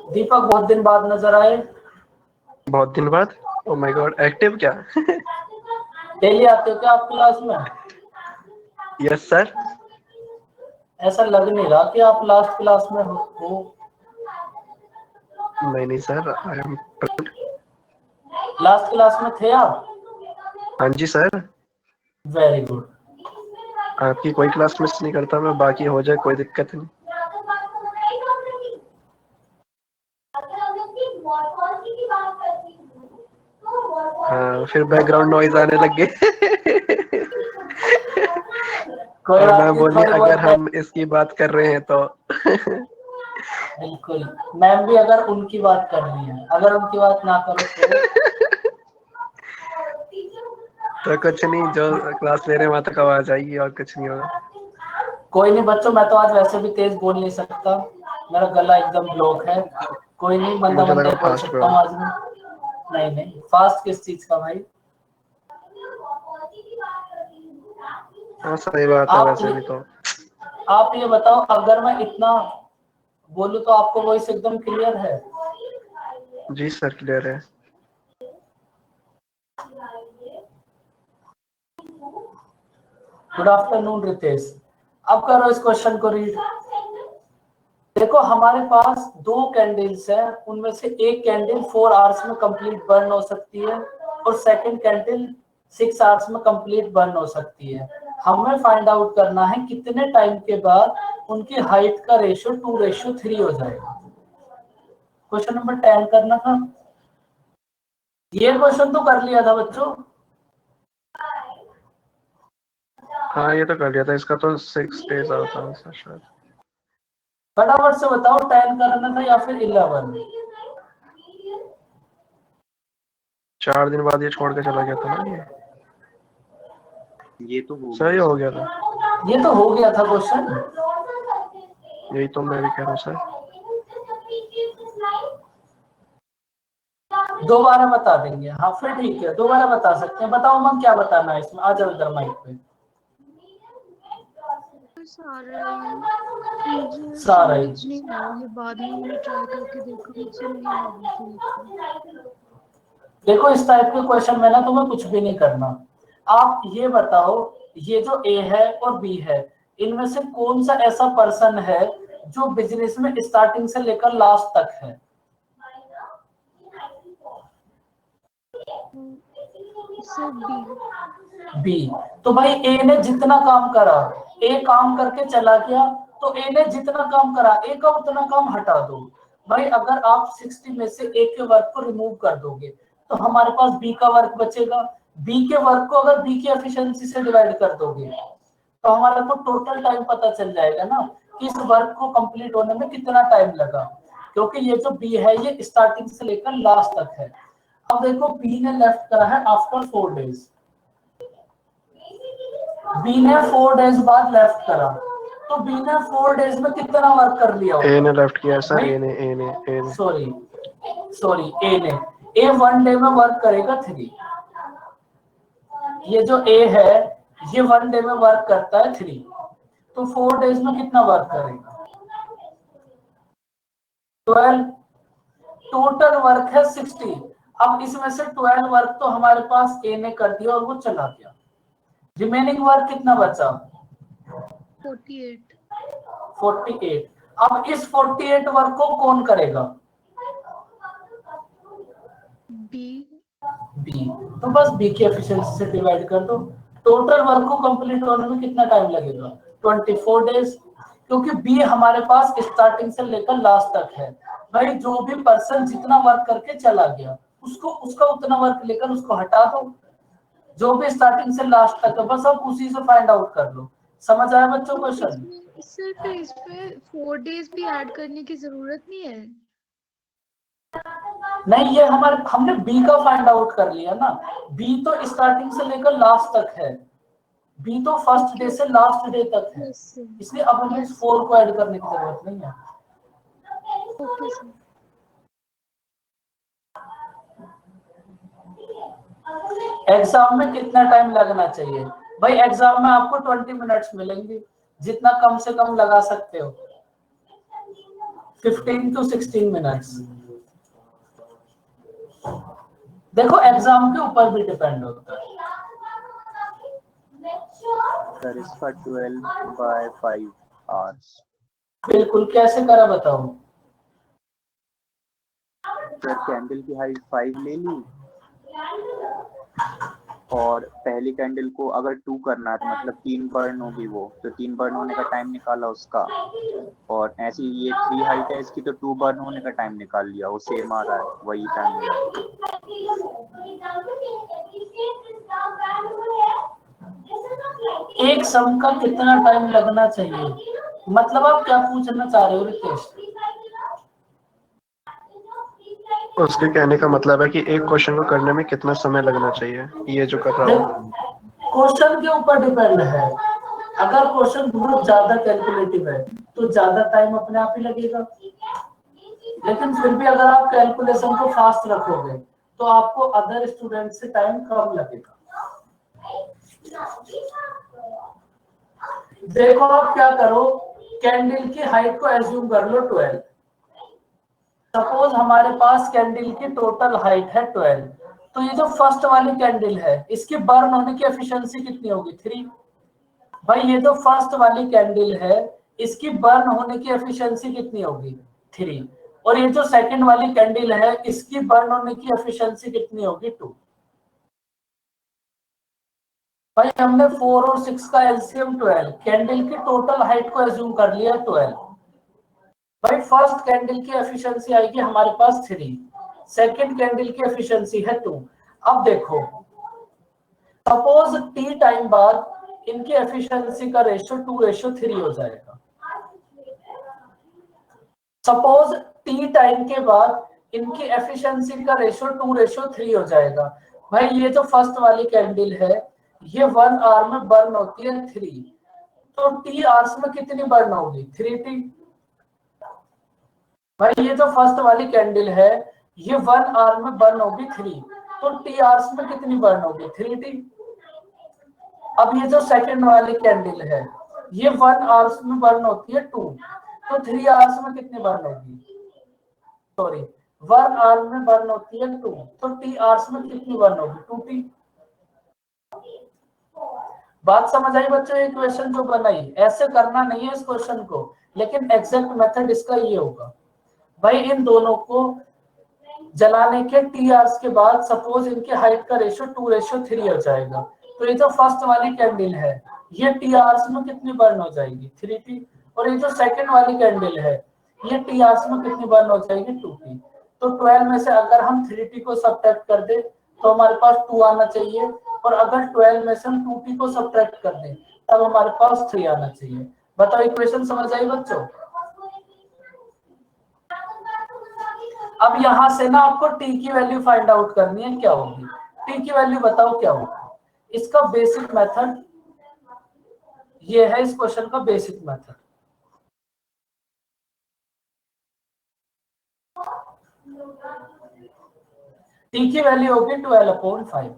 दीपक बहुत दिन बाद नजर आए। बहुत दिन बाद? ओ माय गॉड, एक्टिव क्या? डेली आते हो क्या आप क्लास में? Yes sir. ऐसा लग नहीं रहा कि आप लास्ट क्लास में हो। नहीं नहीं sir, I am. Last class में थे आप? हाँ जी सर। Very good. आपकी कोई क्लास मिस नहीं करता मैं, बाकी हो जाए कोई दिक्कत नहीं। हाँ, फिर बैकग्राउंड नॉइज आने लग गए। कोई और बात मैम नहीं, बोली थोड़ी अगर बहुत हम इसकी बात कर रहे हैं तो। बिल्कुल। मैम भी अगर उनकी बात करनी है, अगर उनकी बात ना करो तो कुछ नहीं, जो क्लास ले रहे हैं वहां तक आवाज आएगी और कुछ नहीं होगा। कोई नहीं बच्चों, मैं तो आज वैसे भी तेज बोल नहीं सकता, मेरा गला एकदम ब्लॉक है। कोई नहीं, मंदा मुझे मंदा लगा ही बोल फास्ट सकता हूँ बोल। आज मैं। नहीं नहीं, फास्ट किस चीज का भाई? हाँ सही बात है आप वैसे भी तो। आप ये बताओ, अगर मैं इतना बोलूं तो आपको वॉइस एकदम क्लियर है? जी सर, क्लियर है। Good afternoon Ritesh. अब करो इस क्वेश्चन को रीड। देखो हमारे पास दो कैंडल्स हैं, उनमें से एक कैंडल 4 आवर्स में कंप्लीट बर्न हो सकती है और सेकंड कैंडल 6 आवर्स में कंप्लीट बर्न हो सकती है। हमें फाइंड आउट करना है कितने टाइम के बाद उनकी हाइट का रेशियो 2:3 हो जाएगा। क्वेश्चन नंबर 10 करना था। ये क्वेश्चन तो कर लिया था बच्चों। हाँ ये तो कर लिया था, इसका तो 6 days आता है सर शायद। फटाफट से बताओ, 10 करना था या फिर 11? 4 दिन बाद ये छोड़ के चला गया था ना ये तो हो सही गया हो सर। गया था। ये तो हो गया था क्वेश्चन। यही तो मैं भी कह रहा हूँ सर। दोबारा बता देंगे, हाँ फिर ठीक है, दोबारा बता सकते हैं। बताओ मन, क्या बताना है इसमें? आ जाओ इधर माइक पे। सारा ही मुझे सारा ही। समझ नहीं आया, ये बाद में मैंने ट्राई करके देखा, मुझसे नहीं हो रही थी। देखो इस टाइप के क्वेश्चन में ना तुम्हें कुछ भी नहीं करना। आप ये बताओ, ये जो ए है और बी है, इनमें से कौन सा ऐसा पर्सन है जो बिजनेस में स्टार्टिंग से लेकर लास्ट तक है? Sir B. बी। तो भाई ए ने जितना काम करा, ए काम करके चला गया, तो ए ने जितना काम करा ए का उतना काम हटा दो। भाई अगर आप 60 में से ए के वर्क को रिमूव कर दोगे तो हमारे पास बी का वर्क बचेगा। बी के वर्क को अगर बी की एफिशिएंसी से डिवाइड कर दोगे तो हमारे को टोटल टाइम पता चल जाएगा ना कि इस वर्क को कंप्लीट होने में कितना टाइम लगा, क्योंकि ये जो बी है ये स्टार्टिंग से लेकर लास्ट तक है। अब देखो बी ने लेफ्ट करा है आफ्टर 4 डेज। बी ने 4 डेज बाद लेफ्ट करा, तो बी ने 4 डेज में कितना वर्क कर लिया ए होगा ने लेफ्ट किया सर, भाई? ए ने। सॉरी सॉरी, ए ने, ए 1 डे में वर्क करेगा 3। ये जो ए है ये 1 डे में वर्क करता है 3, तो 4 डेज में कितना वर्क करेगा? 12। टोटल वर्क है 60। अब इसमें से 12 वर्क तो हमारे पास ए ने कर दिया और वो चला गया। रिमेनिंग वर्क कितना बचा? 48। 48। अब इस 48 वर्क को कौन करेगा? बी। बी। तो बस बी की एफिशिएंसी से डिवाइड कर दो। टोटल वर्क को कंप्लीट होने में कितना टाइम लगेगा? 24 डेज। क्योंकि बी हमारे पास स्टार्टिंग से लेकर लास्ट तक है। भाई जो भी पर्सन जितना वर्क करके चला गया उसको उसका उतना वर्क लेकर उसको हटा दो। जो भी स्टार्टिंग से लास्ट तक है बस आप उसी से फाइंड आउट कर लो। समझ आया बच्चों क्वेश्चन? इसमें सर फिर इसमें 4 डेज भी ऐड करने की जरूरत नहीं है? नहीं, ये हमारे हमने बी का फाइंड आउट कर लिया ना। बी तो स्टार्टिंग से लेकर लास्ट तक है, बी तो फर्स्ट डे ओके से लास्ट डे तक है, यस सर। इसलिए अब हमें इस 4 को ऐड करने की जरूरत नहीं है। Okay sir. एग्जाम में कितना टाइम लगना चाहिए? भाई एग्जाम में आपको 20 मिनट्स मिलेंगे, जितना कम से कम लगा सकते हो। 15 to 16 मिनट्स। देखो एग्जाम के ऊपर भी डिपेंड होता है। सर इसका 12/5 आवर्स। बिल्कुल, कैसे करा बताओ। सर कैंडल की हाइट 5 ले ली और पहली कैंडल को अगर 2 करना है तो मतलब 3 बर्न होगी वो, तो 3 बर्न होने का टाइम निकाला उसका, और ऐसी ये 3 हाइट है इसकी तो 2 बर्न होने का टाइम निकाल लिया, वो सेम आ रहा है, वही टाइम मिला। एक सम का कितना टाइम लगना चाहिए, मतलब आप क्या पूछना चाह रहे हो रितेश? उसके कहने का मतलब है कि एक क्वेश्चन को करने में कितना समय लगना चाहिए, ये जो कर रहा हूँ। क्वेश्चन के ऊपर डिपेंड है। अगर क्वेश्चन बहुत ज्यादा कैलकुलेटिव है तो ज्यादा टाइम अपने आप ही लगेगा, लेकिन फिर भी अगर आप कैलकुलेशन को फास्ट रखोगे तो आपको अदर स्टूडेंट से टाइम कम लगेगा। देखो आप क्या करो, कैंडल की हाइट को एज्यूम कर लो 12। सपोज हमारे पास कैंडल की टोटल हाइट है 12, तो ये जो फर्स्ट वाली कैंडल है इसकी बर्न होने की एफिशिएंसी कितनी होगी? 3। भाई ये जो फर्स्ट वाली कैंडल है इसकी बर्न होने की एफिशिएंसी कितनी होगी? 3। और ये जो सेकंड वाली कैंडल है इसकी बर्न होने की एफिशिएंसी कितनी होगी? 2। भाई हमने 4 और 6 का एलसीएम 12, कैंडल की टोटल हाइट को एज्यूम कर लिया 12। भाई फर्स्ट कैंडल की एफिशिएंसी आएगी हमारे पास 3, सेकंड कैंडल की एफिशिएंसी है 2। अब देखो सपोज टी टाइम बाद इनकी एफिशिएंसी का रेशियो 2:3 हो जाएगा। सपोज टी टाइम के बाद इनकी एफिशिएंसी का रेशियो 2:3 हो जाएगा। भाई ये जो फर्स्ट वाली कैंडल है ये 1 आवर में बर्न होती है 3, तो टी आवर्स में कितनी बर्न होगी? 3t। भाई ये जो फर्स्ट वाली कैंडल है ये 1 आवर में बर्न होगी 3, तो टी आवर्स में कितनी बर्न होगी? 3t। अब ये जो सेकंड वाली कैंडल है ये 1 आवर्स में बर्न होती है 2, तो 3 आवर्स में कितनी बर्न होगी? सॉरी 1 आवर में बर्न होती है 2, तो टी आवर्स में कितनी बर्न होगी? 2t। बात समझ आई बच्चों? ये क्वेश्चन जो बनाई ऐसे करना नहीं है इस क्वेश्चन को, लेकिन एग्जैक्ट मेथड इसका ये होगा। भाई इन दोनों को जलाने के टी आवर्स के बाद सपोज इनकी हाइट का रेशियो 2:3 हो जाएगा, तो ये जो फर्स्ट वाली कैंडल है ये टी आवर्स में कितनी बर्न हो जाएगी? 3t। और ये जो सेकंड वाली कैंडल है ये टी आवर्स में कितनी बर्न हो जाएगी? 2t। तो 12 में से अगर हम 3t को सब्ट्रैक्ट कर दे तो हमारे पास 2 आना चाहिए, और अगर 12 में से हम 2t को सब्ट्रैक्ट कर दें तब हमारे पास 3 आना चाहिए। बताओ इक्वेशन समझ आई बच्चों? अब यहां से ना आपको t की वैल्यू फाइंड आउट करनी है, क्या होगी t की वैल्यू? बताओ क्या होगा इसका बेसिक मेथड? ये है इस क्वेश्चन का बेसिक मेथड। t की वैल्यू होगी 12/5।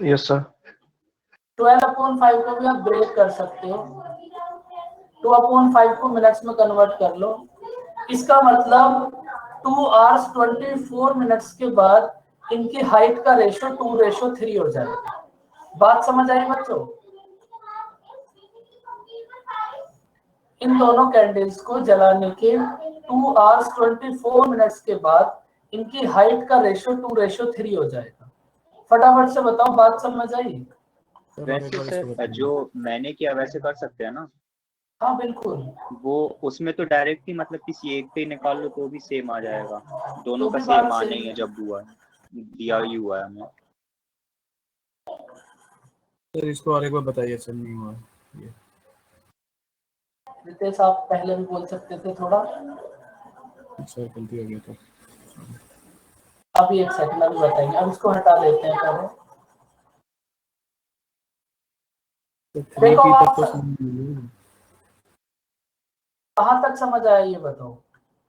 Yes sir. 12/5 को भी आप ब्रेक कर सकते हो, 2/5 को मिनट्स में कन्वर्ट कर लो। इसका मतलब 2 आवर्स 24 मिनट्स के बाद इनकी हाइट का रेशियो 2:3 हो जाएगा। बात समझ आई बच्चों? इन दोनों कैंडल्स को जलाने के 2 आवर्स 24 मिनट्स के बाद इनकी हाइट का रेशियो 2:3 हो जाएगा। फटाफट से बताओ बात समझ आई? वैसे सर जो मैंने किया वैसे कर सकते हैं ना? हाँ बिल्कुल। वो उसमें तो डायरेक्ट ही मतलब किसी एक पे निकाल लो तो भी सेम आ जाएगा, दोनों तो का भी सेम बात आना सही ही है है। जब हुआ है, दिया ही हुआ है हमें। सर इसको और एक बार बताइए सर, नहीं हुआ ये। रितेश आप पहले भी बोल सकते थे थोड़ा। सर गलती हो गया तो अभी एक सेकंड अभी बताएंगे, अब इसको हटा देते हैं पहले। तो देखो 3t आप तक तो समझ नहीं। कहाँ तक समझ आया ये बताओ?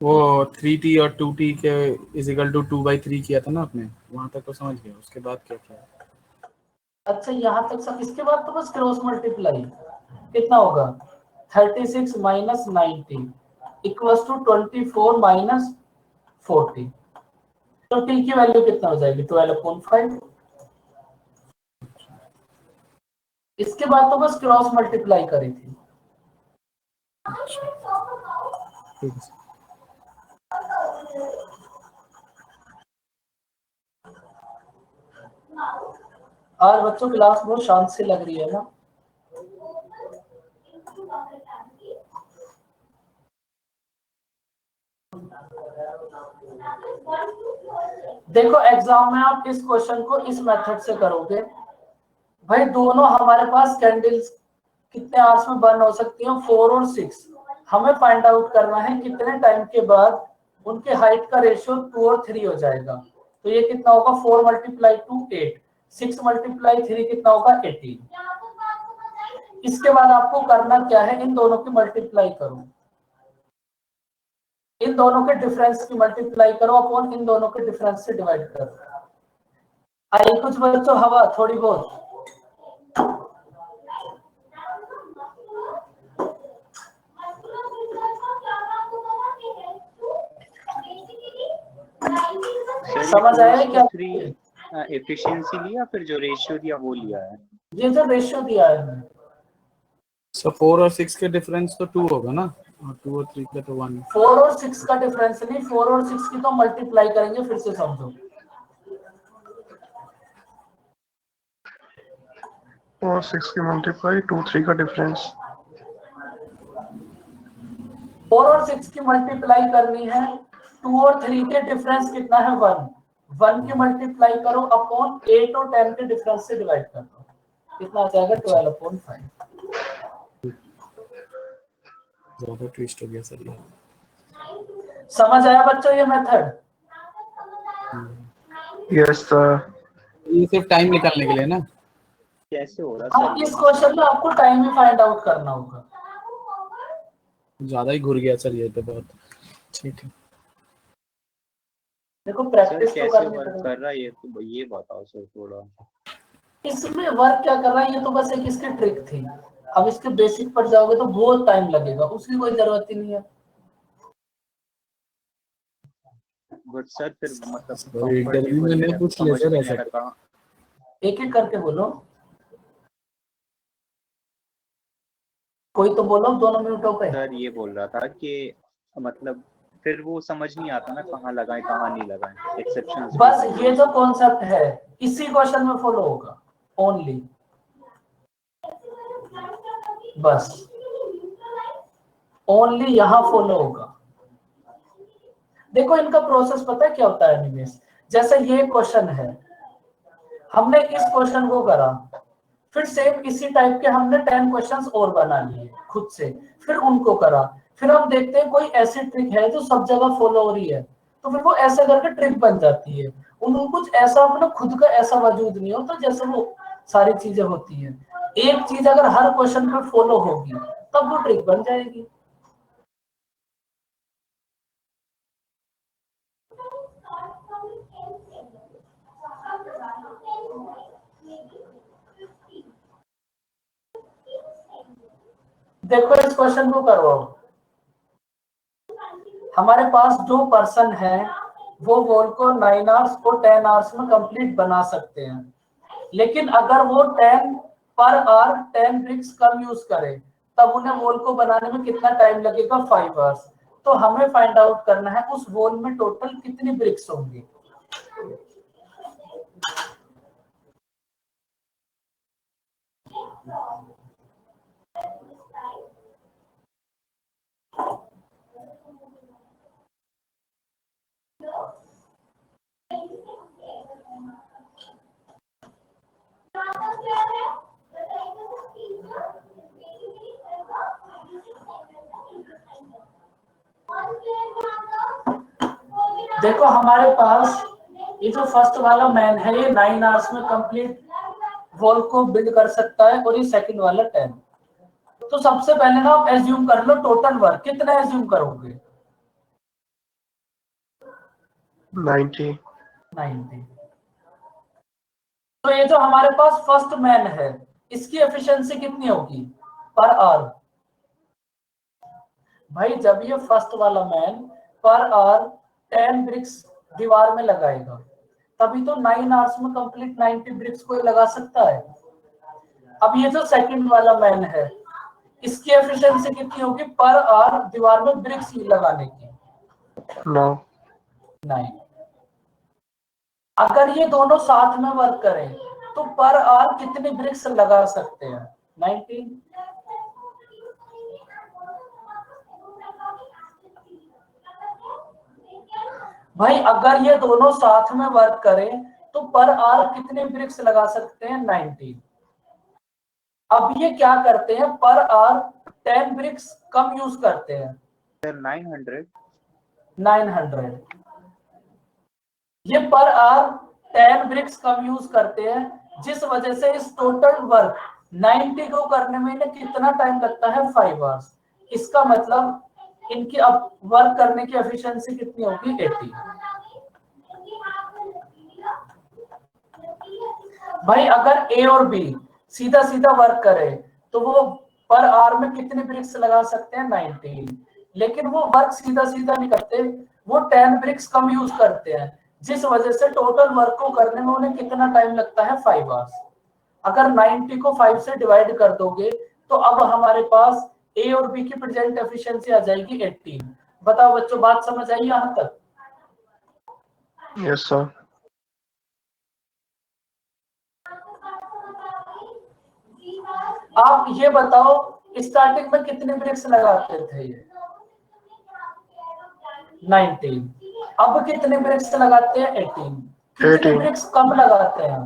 वो 3t और 2t के इजिकल टू 2/3 किया था ना आपने, वहां तक तो समझ गया, उसके बाद क्या किया? अच्छा यहाँ तक सब, इसके बाद तो बस क्रॉस मल्टीप्लाई कितना होगा 36 माइनस 90 इक्वल्स टू 24 माइनस 40। तो t की वैल्यू कितना हो जाएगी 12.5। इसके बाद तो बस क्रॉस मल्टीप्लाई करी थी। ठीक है। आज बच्चों क्लास बहुत शांत से लग रही है ना। देखो एग्जाम में आप इस क्वेश्चन को इस मेथड से करोगे। भाई दोनों हमारे पास कैंडल्स कितने आवर्स में बर्न हो सकती हैं 4 और 6। हमें फाइंड आउट करना है कितने टाइम के बाद उनके हाइट का रेशियो 2 और 3 हो जाएगा। तो ये कितना होगा 4 मल्टीप्लाई 2 8, 6 मल्टीप्लाई 3 कितना होगा 18। इसके बाद आपको करना क्या है इन दोनों की मल्टीप्लाई करो, इन दोनों के डिफरेंस की मल्टीप्लाई करो अपॉन इन दोनों के डिफरेंस से डिवाइड करो। आई कुछ बच्चों हवा थोड़ी बहुत। समझ आया क्या? 3 एफिशिएंसी लिया फिर जो रेशियो दिया वो लिया है। ये जो रेशियो दिया है सो 4 और 6 के डिफरेंस तो 2 होगा ना, और 2 और 3 का तो 1। 4 और 6 का डिफरेंस नहीं, 4 और 6 की तो मल्टीप्लाई करेंगे। फिर से समझो 4 और 6 की मल्टीप्लाई 2 3 का डिफरेंस। 4 और 6 की मल्टीप्लाई करनी है, 2 और 3 के डिफरेंस कितना है 1। 1 की मल्टीप्लाई करो अपॉन 8 और 10 के डिफरेंस से डिवाइड कर दो, कितना आ जाएगा 12.5। ज्यादा ट्विस्ट हो गया सर ये। समझ आया बच्चों ये मेथड? Yes sir. ये सिर्फ टाइम निकालने के लिए ना। कैसे हो रहा हाँ सर? इस क्वेश्चन में आपको टाइम ही फाइंड आउट करना होगा। ज्यादा ही घुर गया सर ये तो बहुत। ठीक है देखो सर प्रैक्टिस तो कैसे करनी वर्क पड़ेगी। कर रहा है ये बताओ सर थोड़ा। इसमें वर्क क्या कर रहा है ये तो बस एक इसकी ट्रिक थी। अब इसके बेसिक पर जाओगे तो बहुत टाइम लगेगा, उसकी कोई जरूरत ही नहीं है। बट सर फिर मतलब इंटरव्यू में कंफर्टेबल नहीं है, पूछ ले समझ सर नहीं ऐसा। आ रहा कहाँ। एक करके बोलो, कोई तो बोलो दोनों मिनटों पे। सर ये बोल रहा था कि मतलब फिर वो समझ नहीं आता ना कहाँ लगाएं कहाँ नहीं लगाएं, एक्सेप्शंस भी बस होंगे। ये जो कॉन्सेप्ट है इसी क्वेश्चन में फॉलो होगा ओनली। बस ओनली यहां फॉलो होगा। देखो इनका प्रोसेस पता है क्या होता है निमेश? जैसे ये क्वेश्चन है, हमने इस क्वेश्चन को करा, फिर सेम इसी टाइप के हमने 10 क्वेश्चंस और बना लिए खुद से, फिर उनको करा, फिर हम देखते हैं कोई ऐसी ट्रिक है जो सब जगह फॉलो हो रही है, तो फिर वो ऐसे करके ट्रिक बन जाती है। उनको कुछ ऐसा अपना खुद का ऐसा वजूद नहीं होता जैसे वो सारी चीजें होती हैं। एक चीज अगर हर क्वेश्चन पे फॉलो होगी तब वो ट्रिक बन जाएगी। देखो इस क्वेश्चन को करवाओ। हमारे पास जो पर्सन है वो वॉल को 9 आवर्स और 10 आवर्स में कंप्लीट बना सकते हैं, लेकिन अगर वो 10 पर आवर 10 ब्रिक्स कम यूज करें तब उन्हें वॉल को बनाने में कितना टाइम लगेगा 5 आवर्स। तो हमें फाइंड आउट करना है उस वॉल में टोटल कितनी ब्रिक्स होंगी। देखो हमारे पास ये जो फर्स्ट वाला मैन है ये 9 आवर्स में कंप्लीट वॉल को बिल्ड कर सकता है और ये सेकंड वाला 10। तो सबसे पहले ना आप एज्यूम कर लो टोटल वर्क कितना एज्यूम करोगे? 90। तो ये जो हमारे पास फर्स्ट मैन है इसकी एफिशिएंसी कितनी होगी पर आवर? भाई जब ये फर्स्ट वाला मैन पर आवर 10 ब्रिक्स दीवार में लगाएगा तभी तो 9 आवर्स में कंप्लीट 90 ब्रिक्स कोई लगा सकता है। अब ये जो सेकंड वाला मैन है इसकी एफिशिएंसी कितनी होगी पर आवर दीवार में ब्रिक्स लगाने की? 9। 9। अगर ये दोनों साथ में वर्क करें तो पर आवर कितने ब्रिक्स लगा सकते हैं? 19। भाई अगर ये दोनों साथ में वर्क करें तो पर आवर कितने ब्रिक्स लगा सकते हैं? 19। अब ये क्या करते हैं पर आवर 10 ब्रिक्स कम यूज करते हैं। 900 ये पर आवर 10 ब्रिक्स कम यूज करते हैं जिस वजह से इस टोटल वर्क 90 को करने में इन्हें कितना टाइम लगता है? 5 आवर्स। इसका मतलब इनकी अब वर्क करने की एफिशिएंसी कितनी होगी? 80। भाई अगर ए और बी सीधा सीधा वर्क करे तो वो पर आवर में कितने ब्रिक्स लगा सकते हैं? 19। लेकिन वो वर्क सीधा सीधा नहीं करते, वो 10 ब्रिक्स कम यूज करते हैं जिस वजह से टोटल वर्क को करने में उन्हें कितना टाइम लगता है? 5 आवर्स। अगर 90 को 5 से डिवाइड कर दोगे तो अब हमारे पास ए और बी की प्रेजेंट एफिशिएंसी आ जाएगी 18। बताओ बच्चों बात समझ आई यहां तक? Yes sir. आप ये बताओ स्टार्टिंग में कितने ब्रिक्स लगाते थे? ये 19। अब कितने ब्रिक्स लगाते हैं? 18। कितने 18। ब्रिक्स कम लगाते हैं?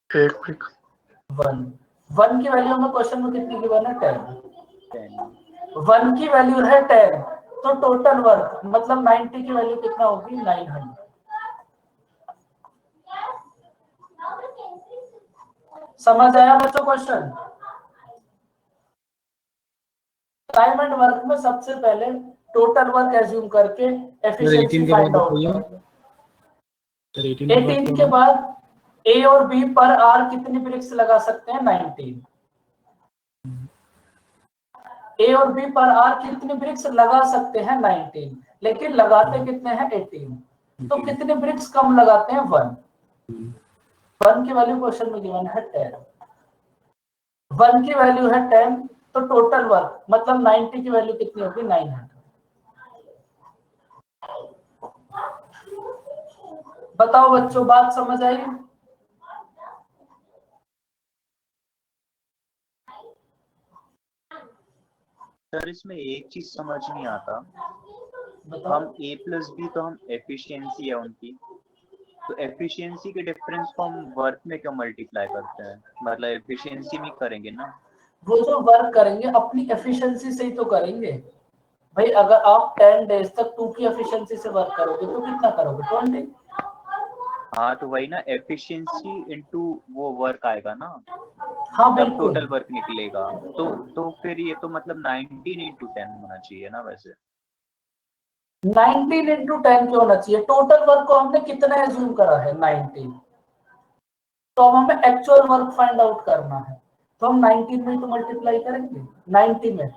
1 ब्रिक। 1 की वैल्यू में क्वेश्चन में कितनी गिवन है? 10। 1 की वैल्यू है 10 तो टोटल वर्क मतलब 90 की वैल्यू कितना होगी? 900। समझ आया बच्चों क्वेश्चन? टाइम एंड वर्क में सबसे पहले टोटल वर्क एज्यूम करके एफिशिएंसी फाइंड आउट करो। 18 के बाद ए और बी पर आवर कितने ब्रिक्स लगा सकते हैं? 19। ए और बी पर आवर कितने ब्रिक्स लगा सकते हैं? 19। लेकिन लगाते कितने हैं? 18। तो कितने ब्रिक्स कम लगाते हैं? 1। 1 की वैल्यू क्वेश्चन में गिवन है 10। 1 की वैल्यू है 10 तो टोटल वर्क मतलब 90 की वैल्यू कितनी होगी? 900। बताओ बच्चों बात समझ आई? सर इसमें एक चीज समझ नहीं आता, बताओ। हम ए प्लस बी तो हम एफिशिएंसी है उनकी, तो एफिशिएंसी के डिफरेंस को हम वर्क में क्यों मल्टीप्लाई करते हैं? मतलब एफिशिएंसी में करेंगे ना। वो जो वर्क करेंगे अपनी एफिशिएंसी से ही तो करेंगे। भाई अगर आप 10 डेज तक 2 की एफिशिएंसी से वर्क करोगे तो कितना करोगे? 20। हाँ तो वही ना, एफिशिएंसी इनटू वो वर्क आएगा ना, हाँ तब बिल्कुल। टोटल वर्क निकलेगा। तो फिर ये तो मतलब 19 इंटू 10 होना चाहिए ना वैसे। 19 इंटू 10 क्यों होना चाहिए? टोटल वर्क को हमने कितना एज्यूम करा है? 19। तो अब हमें एक्चुअल वर्क फाइंड आउट करना है तो हम 19 में तो मल्टीप्लाई करेंगे 90 में।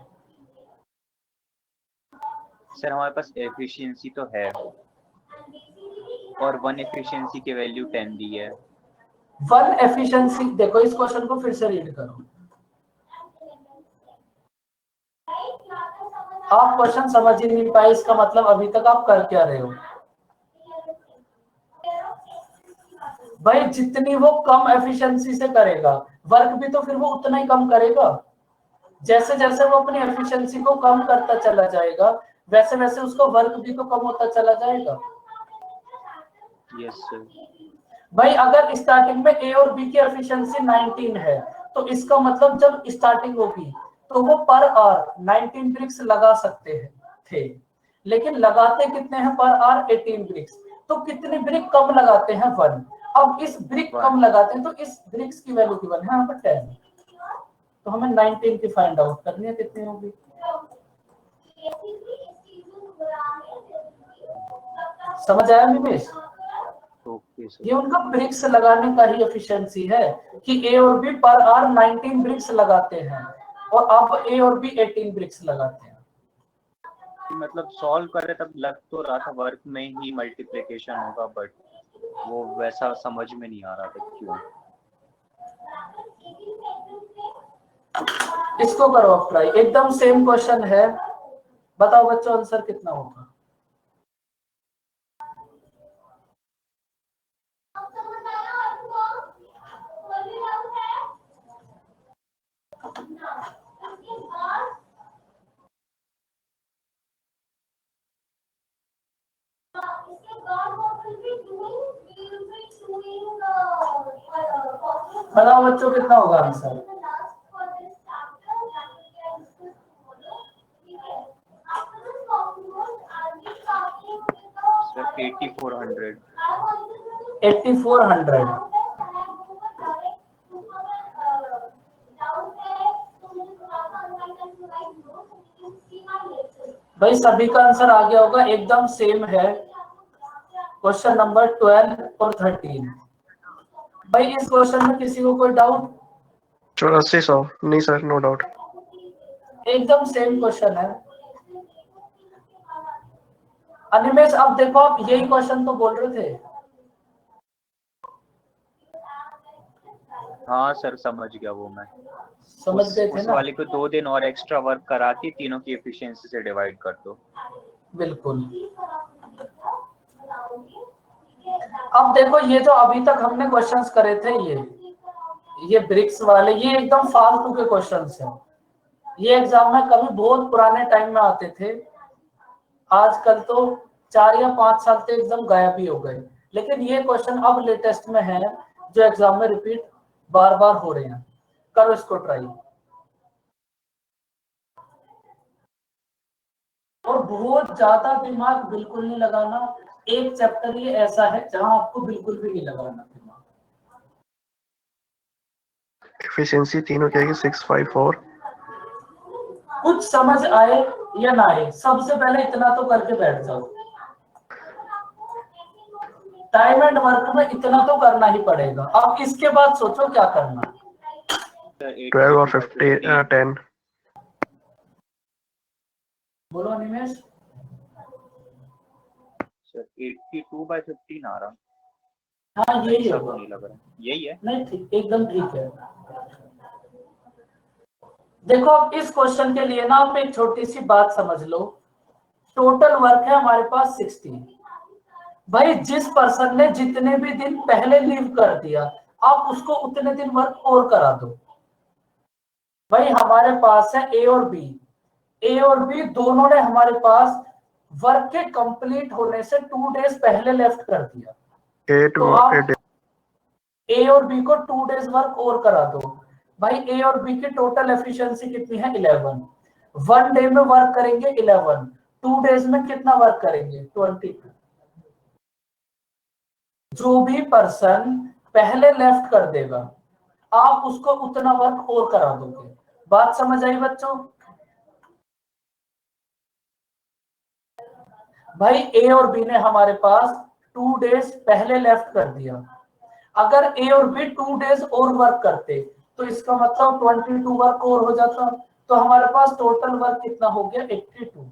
सर हमारे पास एफिशिएंसी तो है और 1 एफिशिएंसी की वैल्यू 10 दी है। 1 एफिशिएंसी देखो इस क्वेश्चन को फिर से रीड करो। आप क्वेश्चन समझ ही नहीं पाए इसका मतलब अभी तक आप कर क्या रहे हो? भाई जितनी वो कम एफिशिएंसी से करेगा वर्क भी तो फिर वो उतना ही कम करेगा। जैसे जैसे वो अपनी एफिशिएंसी को कम करता चला जाएगा वैसे वैसे उसका वर्क भी तो कम होता चला जाएगा। Yes sir. भाई अगर स्टार्टिंग में ए और बी की एफिशिएंसी 19 है तो इसका मतलब जब स्टार्टिंग होगी तो वो पर आवर 19 ब्रिक्स लगा सकते हैं थे, लेकिन लगाते कितने हैं पर आवर? 18 ब्रिक्स। तो कितने ब्रिक कम लगाते हैं? 1। अब इस ब्रिक कम लगाते हैं तो इस ब्रिक्स की वैल्यू गिवन है यहाँ पर 10। तो हमें 19 की फाइंड आउट करनी है, कितनी होगी? समझ आया निमेश? ये उनका ब्रिक्स लगाने का ही एफिशिएंसी है कि ए और बी पर आवर 19 ब्रिक्स लगाते हैं। और अब ए और बी 18 ब्रिक्स लगाते हैं। मतलब सॉल्व कर रहे तब लग तो रहा था वर्क में ही मल्टीप्लिकेशन होगा, बट वो वैसा समझ में नहीं आ रहा था क्यों। इसको करो आप ट्राई, एकदम सेम क्वेश्चन है, बताओ बच्चों आंसर कितना होगा। बताओ बच्चों कितना होगा आंसर। सर 8400। 8400। भाई सभी का आंसर आ गया होगा, एकदम सेम है क्वेश्चन नंबर 12 और 13। भाई इस क्वेश्चन में किसी को कोई डाउट? 8400 नहीं सर, नो डाउट। एकदम सेम क्वेश्चन है। अनिमेश अब देखो, आप यही क्वेश्चन तो बोल रहे थे। हाँ सर समझ गया वो मैं। समझ गए थे उस ना? वाले को 2 दिन और एक्स्ट्रा वर्क करा के तीनों की एफिशिएंसी से डिवाइड कर दो। बिल्कुल। अब देखो ये जो अभी तक हमने क्वेश्चंस करे थे, ये ब्रिक्स वाले, ये एकदम फालतू के क्वेश्चंस हैं। ये एग्जाम में कभी बहुत पुराने टाइम में आते थे, आजकल तो 4 या 5 साल से एकदम गायब ही हो गए। लेकिन ये क्वेश्चन अब लेटेस्ट में है, जो एग्जाम में रिपीट बार बार हो रहे हैं। करो इसको ट्राई। और बहुत ज्यादा दिमाग बिल्कुल नहीं लगाना, एक चैप्टर ये ऐसा है जहां आपको बिल्कुल भी नहीं लगाना दिमाग। एफिशिएंसी तीनों क्या है, 654। कुछ समझ आए या ना आए, सबसे पहले इतना तो करके बैठ जाओ। टाइम एंड वर्क में इतना तो करना ही पड़ेगा। अब इसके बाद सोचो क्या करना। 12 और 50 10। बोलो अनिमेश। सर 82/15 आ रहा। हाँ यही ऐसा तो होगा। नहीं लग रहा, यही है। नहीं ठीक, एकदम ठीक है। देखो अब इस क्वेश्चन के लिए ना आप एक छोटी सी बात समझ लो। टोटल वर्क है हमारे पास 60। भाई जिस पर्सन ने जितने भी दिन पहले लीव कर दिया, आप उसको उतने दिन वर्क और करा दो। भाई हमारे पास है ए और बी, ए और बी दोनों ने हमारे पास वर्क के कंप्लीट होने से 2 डेज पहले लेफ्ट कर दिया। 8 तो आप ए और बी को 2 डेज वर्क और करा दो। भाई ए और बी की टोटल एफिशिएंसी कितनी है? 11। 1 डे में वर्क करेंगे 11, 2 डेज में कितना वर्क करेंगे? 22। जो भी पर्सन पहले लेफ्ट कर देगा, आप उसको उतना वर्क और करा दोगे। बात समझ आई बच्चों? भाई ए और बी ने हमारे पास 2 डेज पहले लेफ्ट कर दिया। अगर ए और बी 2 डेज और वर्क करते तो इसका मतलब 22 वर्क और हो जाता। तो हमारे पास टोटल वर्क कितना हो गया? 82।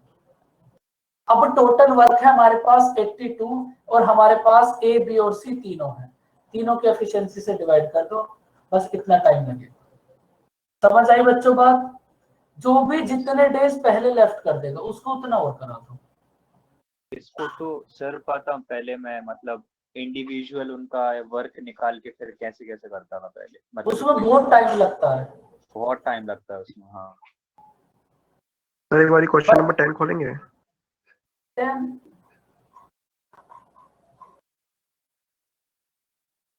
अब टोटल वर्क है हमारे पास 82 और हमारे पास ए बी और सी तीनों है। तीनों की एफिशिएंसी से डिवाइड कर दो, बस कितना टाइम लगेगा। समझ आई बच्चों बात? जो भी जितने डेज पहले लेफ्ट कर देगा उसको उतना और करा दो। इसको तो सर पता, पहले मैं मतलब इंडिविजुअल उनका वर्क निकाल के फिर कैसे कैसे करता था पहले, मतलब उसमें बहुत टाइम लगता है। बहुत टाइम लगता है उसमें। हाँ सर एक बार क्वेश्चन नंबर 10 खोलेंगे।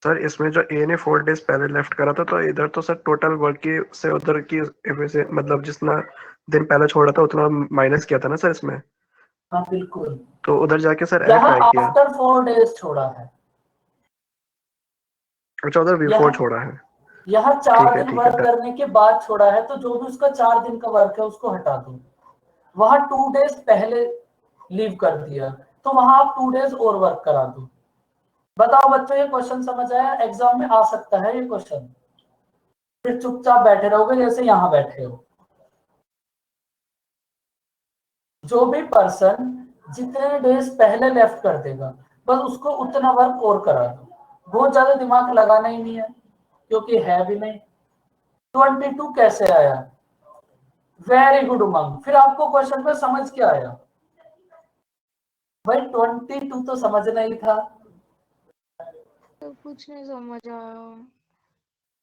सर इसमें जो ए ने 4 डेज पहले लेफ्ट करा था, तो इधर तो सर टोटल वर्क की से उधर की मतलब जितना दिन पहले छोड़ा था उतना माइनस किया था ना सर इसमें। हाँ बिल्कुल। तो उधर जाके सर ऐड यहाँ ट्राई किया। आफ्टर 4 डेज छोड़ा है। अच्छा उधर बिफोर छोड़ा है। यहाँ 4 ठीक है दिन ठीक है वर्क करने के बाद छोड़ा है, तो जो भी उसका 4 दिन का वर्क है उसको हटा दो। वहां 2 डेज पहले लीव कर दिया, तो वहां आप 2 डेज और वर्क करा दो। बताओ बच्चों ये क्वेश्चन समझ आया? एग्जाम में आ सकता है ये क्वेश्चन। फिर चुपचाप बैठे रहोगे जैसे यहाँ बैठे हो। जो भी पर्सन जितने डेज पहले लेफ्ट कर देगा बस उसको उतना वर्क और करा दो, बहुत ज्यादा दिमाग लगाना ही नहीं है क्योंकि है भी नहीं। 22 कैसे आया? वेरी गुड उमंग। फिर आपको क्वेश्चन में समझ क्या आया? भाई 22 तो समझना ही था। तो कुछ नहीं समझ आया।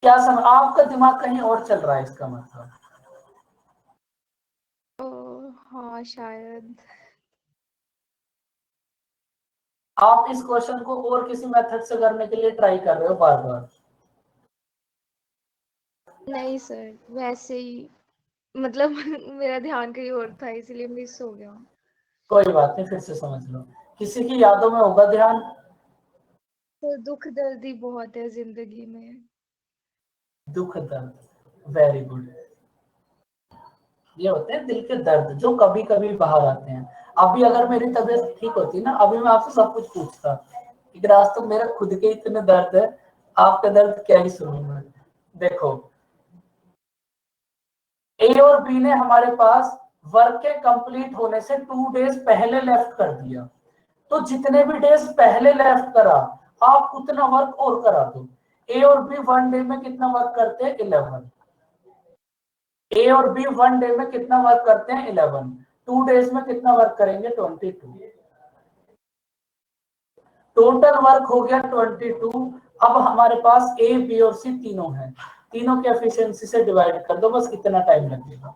क्या समझ? आपका दिमाग कहीं और चल रहा है इसका मतलब। हाँ शायद। आप इस क्वेश्चन को और किसी मेथड से करने के लिए ट्राई कर रहे हो बार बार? नहीं सर, वैसे ही मतलब मेरा ध्यान कहीं और था इसलिए मिस हो गया। कोई बात नहीं, फिर से समझ लो। किसी की यादों में होगा ध्यान? तो दुख दर्द ही बहुत है जिंदगी में। दुख दर्द, वेरी गुड। ये होते हैं दिल के दर्द जो कभी कभी बाहर आते हैं। अभी अगर मेरी तबीयत ठीक होती ना, अभी मैं आपसे सब कुछ पूछता, लेकिन आज तो मेरा खुद के इतने दर्द है, आपका दर्द क्या ही सुनूं मैं। देखो, ए और बी ने हमारे पास वर्क के कंप्लीट होने से 2 डेज पहले लेफ्ट कर दिया, तो जितने भी डेज पहले लेफ्ट करा आप उतना वर्क और करा दो। ए और बी 1 डे में कितना वर्क करते हैं? 11। ए और बी 1 डे में कितना वर्क करते हैं? 11। 2 डेज में कितना वर्क करेंगे? 22। टोटल वर्क हो गया 22। अब हमारे पास ए, बी और सी तीनों हैं, तीनों की एफिशिएंसी से डिवाइड कर दो, बस कितना टाइम लगेगा।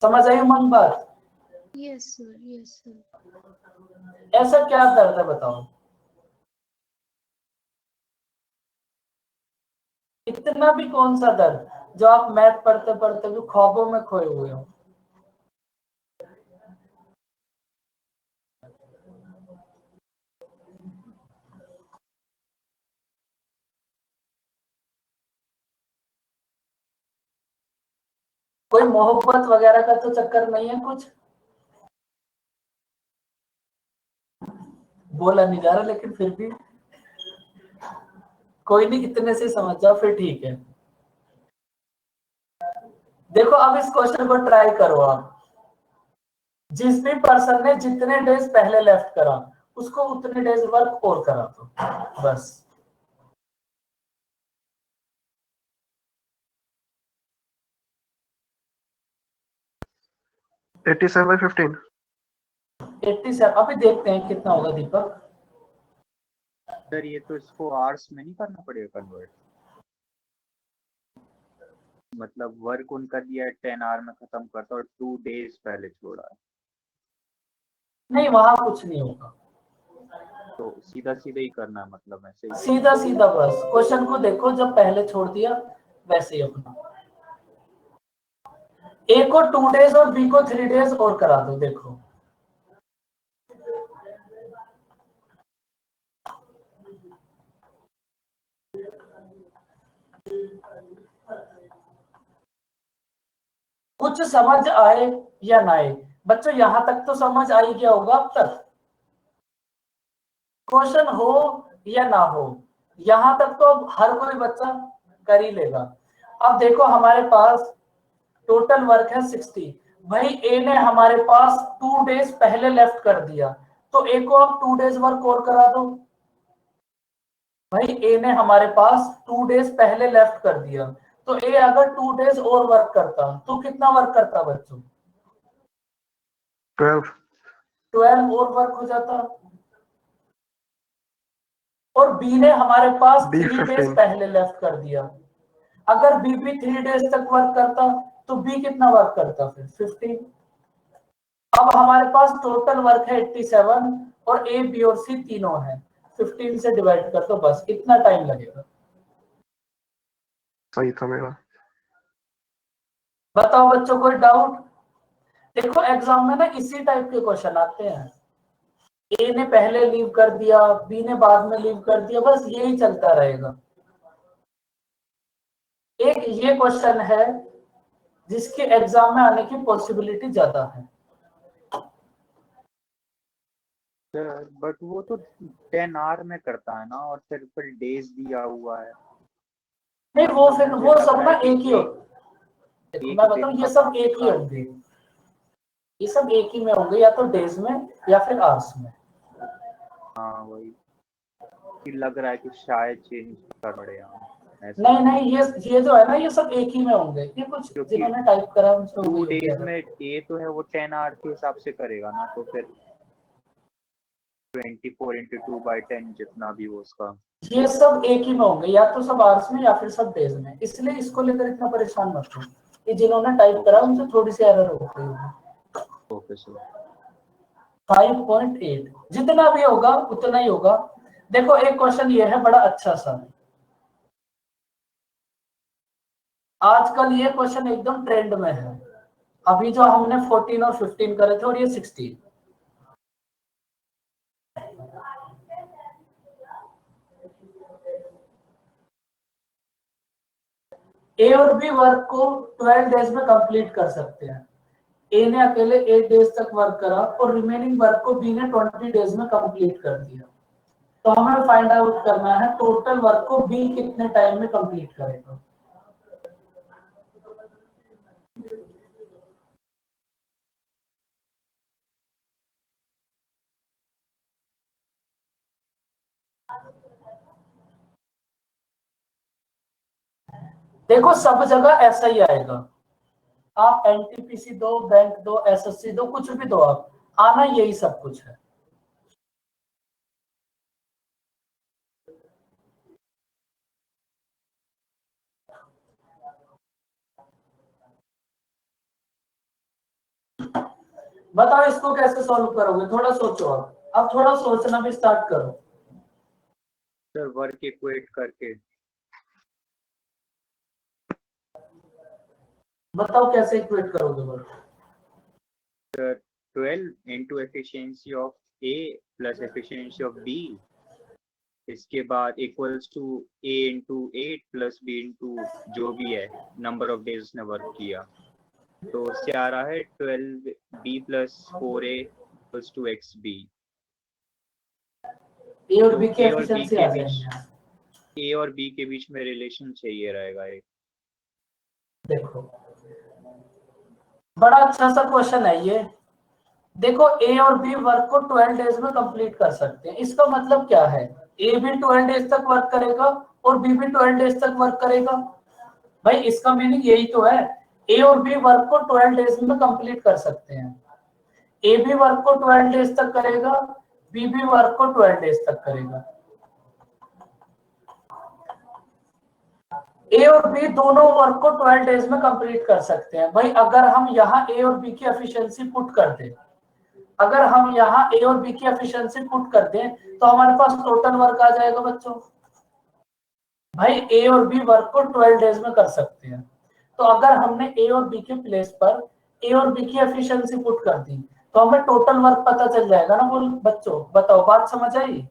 समझ आई मन बात? Yes sir, yes sir. ऐसा क्या दर्द है बताओ? इतना भी कौन सा दर्द जो आप मैथ पढ़ते पढ़ते भी ख्वाबों में खोए हुए हो? कोई मोहब्बत वगैरह का तो चक्कर नहीं है कुछ? बोला नहीं जा रहा लेकिन फिर भी कोई नहीं, इतने से समझ जाओ फिर ठीक है। देखो अब इस क्वेश्चन को ट्राई करो आप। जिस भी पर्सन ने जितने डेज पहले लेफ्ट करा उसको उतने डेज वर्क और करा दो, बस। । 87/15। 87। अभी देखते हैं कितना होगा दीपक। सर ये तो इसको आवर्स में नहीं करना पड़ेगा कन्वर्ट? मतलब वर्क उनका दिया है 10 आवर में खत्म करता और 2 डेज पहले छोड़ा है, नहीं, वहां कुछ नहीं होगा, तो सीधा सीधा ही करना है, मतलब ऐसे ही। सीधा सीधा बस क्वेश्चन को देखो, जब पहले छोड़ दिया वैसे ही अपना। ए को 2 डेज और बी को 3 डेज और करा दो, देखो। कुछ समझ आए या ना आए बच्चों, यहां तक तो समझ आई गया होगा अब तक। क्वेश्चन हो या ना हो, यहां तक तो अब हर कोई बच्चा कर ही लेगा। अब देखो हमारे पास टोटल वर्क है 60। भाई ए ने हमारे पास 2 डेज पहले लेफ्ट कर दिया, तो ए को अब 2 डेज वर्क और करा दो। भाई ए ने हमारे पास 2 डेज पहले लेफ्ट कर दिया, तो ए अगर 2 डेज और वर्क करता तो कितना वर्क करता बच्चों? 12। 12 और वर्क हो जाता। और बी ने हमारे पास B 3 डेज 15। पहले लेफ्ट कर दिया, अगर बी भी 3 डेज तक वर्क करता तो बी कितना वर्क करता? फिर 15। अब हमारे पास टोटल वर्क है 87 और ए, बी और सी तीनों है, 15 से डिवाइड कर दो, बस इतना टाइम लगेगा। सही था मेरा। बताओ बच्चों, कोई डाउट? देखो एग्जाम में ना इसी टाइप के क्वेश्चन आते हैं, ए ने पहले लीव कर दिया, बी ने बाद में लीव कर दिया, बस यही चलता रहेगा। एक ये क्वेश्चन है जिसके एग्जाम में आने की पॉसिबिलिटी ज्यादा है। बट वो तो 10 आवर में करता है ना, और फिर डेज दिया हुआ है। नहीं वो मतलब फिर मुझे वो लग सब रहा ना है कि एक ही होता है। देखो एक मैं दिन बताऊं, का ये सब काम एक ही निकाल होंगे। ये सब एक ही में होंगे, या तो डेज में या फिर आवर्स में। हाँ वही कि लग रहा है कि शायद चेंज कर पड़ेगा ऐसा। नहीं नहीं, ये जो है ना, ये सब एक ही में होंगे। ये कुछ क्योंकि जिन्होंने टाइप करा उनसे हो 2 गई होगी डेज error। में ए तो है वो 10 आवर के हिसाब से करेगा ना, तो फिर 24 into 2/10 जितना भी हो उसका। ये सब एक ही में होंगे, या तो सब आवर्स में या फिर सब डेज में, इसलिए इसको लेकर इतना परेशान मत हो। ये जिन्होंने टाइप करा उनसे थोड़ी सी एरर हो गई होगी। Okay sir. 5.8 जितना भी होगा उतना ही होगा। देखो एक क्वेश्चन ये है बड़ा अच्छा सा, आजकल ये क्वेश्चन एकदम ट्रेंड में है। अभी जो हमने 14 और 15 करे थे और ये 16, ए और बी वर्क को 12 डेज में कंप्लीट कर सकते हैं। ए ने अकेले 8 डेज तक वर्क करा और रिमेनिंग वर्क को बी ने 20 डेज में कंप्लीट कर दिया। तो हमें फाइंड आउट करना है टोटल वर्क को बी कितने टाइम में कंप्लीट करेगा। देखो सब जगह ऐसा ही आएगा, आप एनटीपीसी दो, बैंक दो, एसएससी दो, कुछ भी दो, आप आना यही सब कुछ है। बताओ इसको कैसे सॉल्व करोगे, थोड़ा सोचो। अब थोड़ा सोचना भी स्टार्ट करो। सर वर्क इक्वेट करके बताओ कैसे इक्वेट करोगे work. 12 into efficiency of A plus efficiency of B, इसके बाद equals to A into 8 plus B into जो भी है नंबर ऑफ डेज उसने वर्क किया, तो उससे आ रहा है 12B plus 4A equals to XB। ए और तो बी की A और B एफिशिएंसी के आ बीच जाएंगे। A और B के बीच में रिलेशन चाहिए रहेगा एक। देखो बड़ा अच्छा सा क्वेश्चन है ये। देखो ए और बी वर्क को 12 डेज में कंप्लीट कर सकते हैं, इसका मतलब क्या है, ए भी 12 डेज तक वर्क करेगा और बी भी 12 डेज तक वर्क करेगा। भाई इसका मीनिंग यही तो है, ए और बी वर्क को 12 डेज में कंप्लीट कर सकते हैं। ए भी वर्क को 12 डेज तक करेगा, बी भी वर्क को 12 डेज तक करेगा। ए और बी दोनों वर्क को 12 डेज में कंप्लीट कर सकते हैं। भाई अगर हम यहाँ ए और बी की एफिशिएंसी पुट कर दें, अगर हम यहाँ ए और बी की एफिशिएंसी पुट कर दें तो हमारे पास टोटल वर्क आ जाएगा बच्चों। भाई ए और बी वर्क को 12 डेज में कर सकते हैं, तो अगर हमने ए और बी के प्लेस पर ए और बी की एफिशिएंसी पुट कर दी तो हमें टोटल वर्क पता चल जाएगा ना। बोल बच्चों, बताओ बात समझ आई।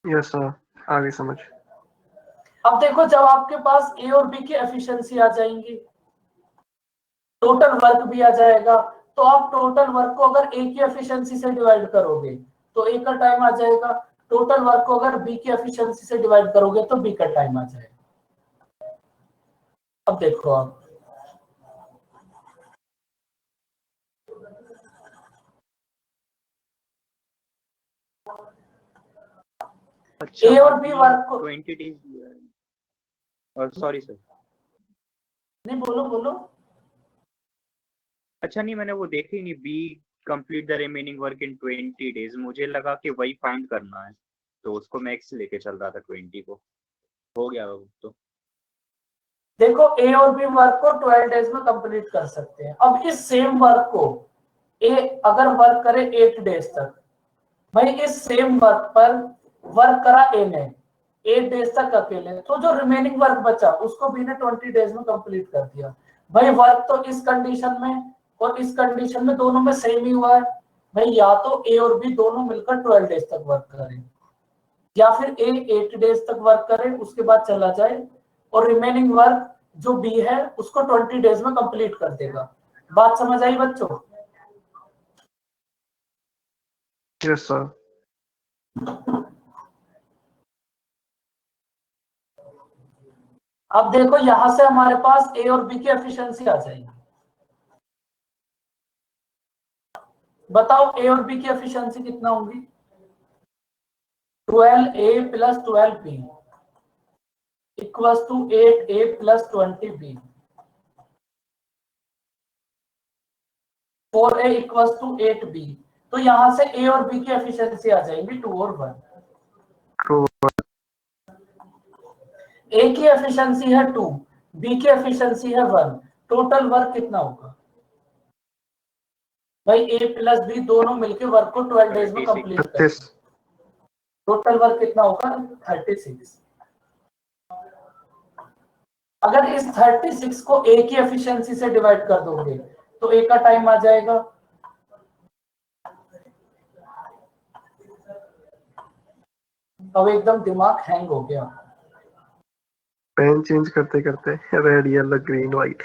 यस सर, आगे समझ। अब देखो जब आपके पास ए और बी की एफिशिएंसी आ जाएंगी, टोटल वर्क भी आ जाएगा, तो आप टोटल वर्क को अगर ए की एफिशिएंसी से डिवाइड करोगे तो ए का टाइम आ जाएगा, टोटल वर्क को अगर बी की एफिशिएंसी से डिवाइड करोगे तो बी का टाइम आ जाएगा। अब देखो आप अच्छा, ए और बी वर्क को 20 डेज और सॉरी सर, नहीं बोलो बोलो। अच्छा नहीं मैंने वो देखी नहीं, B complete the remaining work in 20 days, मुझे लगा कि वही फाइंड करना है, तो उसको मैं एक्स लेके चल रहा था 20 को, हो गया वो तो। देखो ए और बी वर्क को 12 डेज में कंप्लीट कर सकते हैं। अब इस सेम वर्क को ए अगर वर्क करे 8 डेज तक, भाई इस सेम वर्क पर वर्क करा ए ने 8 डेज तक अकेले, तो जो रिमेनिंग वर्क बचा उसको बी ने 20 डेज में कंप्लीट कर दिया। भाई वर्क तो इस कंडीशन में और इस कंडीशन में दोनों में सेम ही हुआ है। भाई या तो ए और बी दोनों मिलकर 12 डेज तक वर्क करें, या फिर ए 8 डेज तक वर्क करे उसके बाद चला जाए और रिमेनिंग वर्क जो बी है उसको 20 डेज में कंप्लीट कर देगा। बात समझ आई बच्चों। Yes sir. अब देखो यहां से हमारे पास ए और बी की एफिशिएंसी आ जाएगी। बताओ ए और बी की एफिशिएंसी कितना होगी? 12a plus 12b equals to 8a plus 20b। 4a equals to 8b। तो यहां से ए और बी की एफिशिएंसी आ जाएगी 2 और 1। ट्रू। ए की एफिशिएंसी है 2, बी की एफिशिएंसी है 1। टोटल वर्क कितना होगा भाई? ए प्लस बी दोनों मिलकर वर्क को 12 डेज में 36 कंप्लीट करते 36। हैं। टोटल वर्क कितना होगा? 36। अगर इस 36 को ए की एफिशिएंसी से डिवाइड कर दोगे तो ए का टाइम आ जाएगा। अब एकदम दिमाग हैंग हो गया। पेन चेंज करते करते रेड येलो ग्रीन व्हाइट।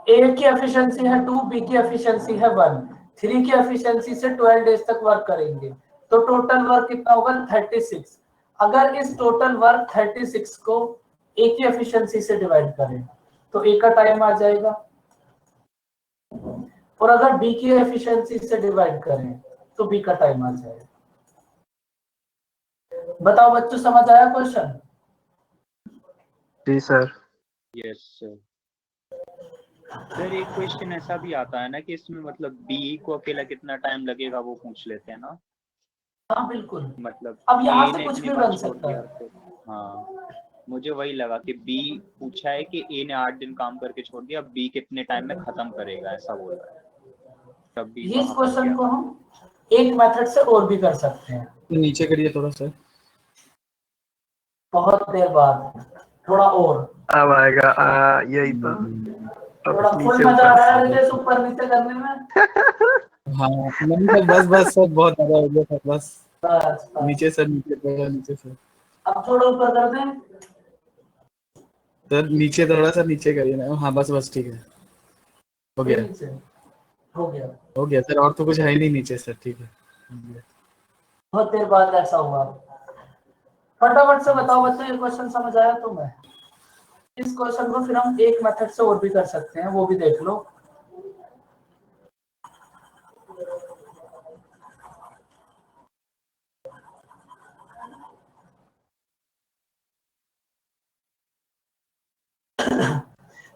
ए की एफिशिएंसी है 2, बी की एफिशिएंसी है 1। 3 की एफिशिएंसी से 12 डेज तक वर्क करेंगे तो टोटल वर्क कितना होगा? 36। अगर इस टोटल वर्क 36 को ए की एफिशिएंसी से डिवाइड करें तो ए का टाइम आ जाएगा, और अगर बी की एफिशिएंसी से डिवाइड करें तो बी का टाइम आ जाएगा। बताओ बच्चों, समझ आया क्वेश्चन? जी सर। Yes sir. सर एक क्वेश्चन ऐसा भी आता है ना कि इसमें मतलब बी को अकेला कितना टाइम लगेगा वो पूछ लेते हैं ना। हाँ बिल्कुल। मतलब अब यहाँ ए से ने कुछ इतनी भी बार बन छोड़ सकता दिया है। तो हाँ, मुझे वही लगा कि बी पूछा है कि ए ने 8 दिन काम करके छोड़ दिया, बी कितने टाइम में खत्म करेगा ऐसा बोल रहा है, तब भी ये इस वहां फंस क्वेश्चन गया को था। हम एक मेथड से और भी कर सकते हैं। नीचे करिए थोड़ा सा। बहुत देर बाद थोड़ा और, अब आएगा यही तो। थोड़ा अब फुल नीचे मजा आ ऊपर। रहा है रितेश ऊपर नीचे करने में। हाँ नहीं सर, बस बस सर, बहुत ज्यादा हो गया सर, बस बस बस, नीचे सर, नीचे थोड़ा नीचे सर। अब थोड़ा ऊपर कर दें। सर नीचे थोड़ा सा नीचे करिए ना। हाँ बस बस ठीक है, हो फिर गया। नीचे हो गया। हो गया सर, और तो कुछ है ही नहीं नीचे सर, ठीक है हो गया। बहुत देर बाद ऐसा हुआ। फटाफट से बताओ बच्चों, ये क्वेश्चन समझ आया तुम्हें? इस क्वेश्चन को फिर हम एक मेथड से और भी कर सकते हैं, वो भी देख लो।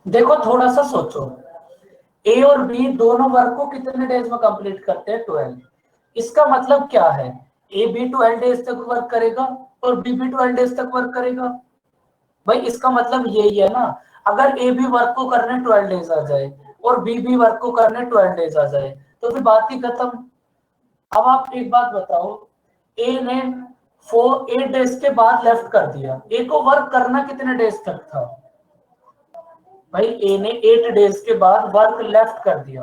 देखो थोड़ा सा सोचो, ए और बी दोनों वर्क को कितने डेज में कंप्लीट करते हैं? 12। इसका मतलब क्या है? ए बी 12 डेज तक वर्क करेगा और बी भी 12 डेज तक वर्क करेगा। भाई इसका मतलब यही है ना, अगर ए भी वर्क को करने 12 डेज आ जाए और बी भी वर्क को करने 12 डेज आ जाए तो फिर बात ही खत्म। अब आप एक बात बताओ, ए ने 8 डेज के बाद लेफ्ट कर दिया, ए को वर्क करना कितने डेज तक था? भाई ए ने 8 डेज के बाद वर्क लेफ्ट कर दिया,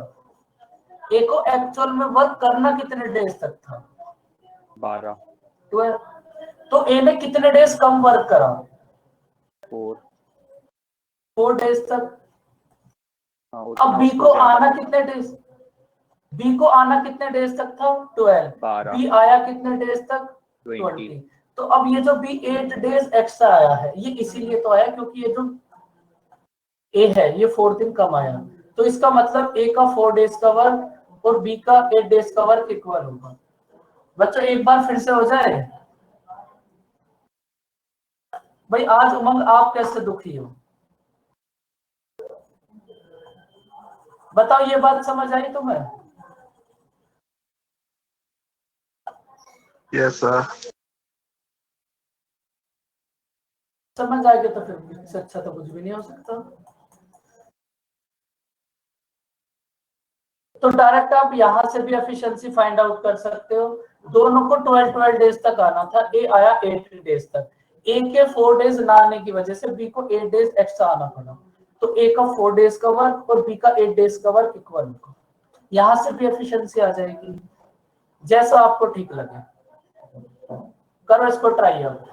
ए को एक्चुअल में वर्क करना कितने डेज तक था? 12। 12। तो ए ने कितने डेज कम वर्क करा? 4। 4 डेज तक। हाँ अब उतना बी उसको को ज्यादा आना मिला। कितने डेज? बी को आना कितने डेज तक था? 12। 12। बी आया कितने डेज तक? 20। 20। तो अब ये जो बी 8 डेज एक्स्ट्रा आया है, ये इसीलिए तो आया क्योंकि ये जो ए है ये 4 दिन कम आया। तो इसका मतलब ए का 4 डेज का वर्क और बी का 8 डेज का वर्क इक्वल होगा। बच्चों एक बार फिर से हो जाए। भाई आज उमंग आप कैसे दुखी हो? बताओ, ये बात समझ आई तुम्हें? Yes sir. समझ आ गया तो फिर इससे अच्छा तो कुछ भी नहीं हो सकता। तो डायरेक्ट आप यहां से भी एफिशिएंसी फाइंड आउट कर सकते हो। दोनों को 12 डेज तक आना था, ए आया 8 डेज तक। ए के 4 डेज ना आने की वजह से बी को 8 डेज एक्स्ट्रा आना पड़ा। तो ए का 4 डेज का वर्क और बी का 8 डेज का वर्क इक्वल होगा। यहां से भी एफिशिएंसी आ जाएगी, जैसा आपको ठीक लगे। करो इसको ट्राई अब।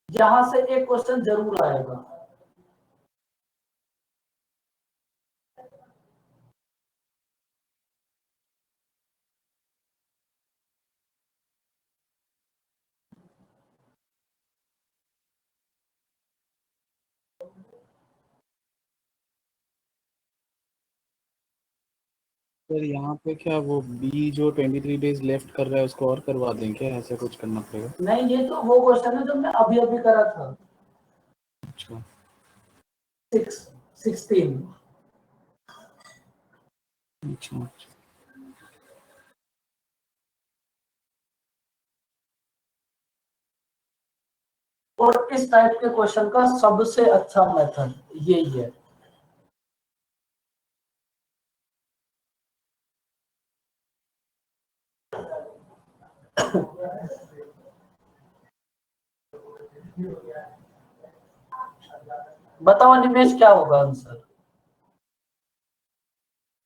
यहां से एक क्वेश्चन जरूर आएगा। सर यहाँ पे क्या वो बी जो 23 डेज लेफ्ट कर रहा है उसको और करवा दें क्या, ऐसा कुछ करना पड़ेगा? नहीं, ये तो वो क्वेश्चन है जो मैं अभी अभी करा था। अच्छा 16। अच्छा। और इस टाइप के क्वेश्चन का सबसे अच्छा मेथड यही है। बताओ निमेश क्या होगा आंसर?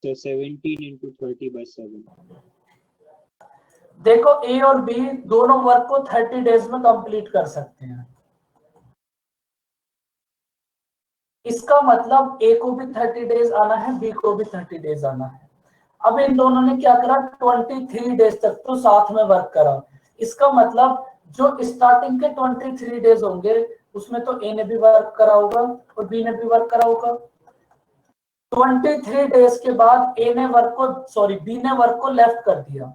तो 17 into 30/7। देखो ए और बी दोनों वर्क को 30 डेज में कंप्लीट कर सकते हैं। इसका मतलब ए को भी 30 डेज आना है, बी को भी 30 डेज आना है। अब इन दोनों ने क्या करा, 23 डेज तक तो साथ में वर्क करा। इसका मतलब जो स्टार्टिंग के 23 डेज होंगे उसमें तो ए ने भी वर्क करा होगा और बी ने भी वर्क करा होगा। 23 डेज के बाद ए ने वर्क को बी ने वर्क को लेफ्ट कर दिया,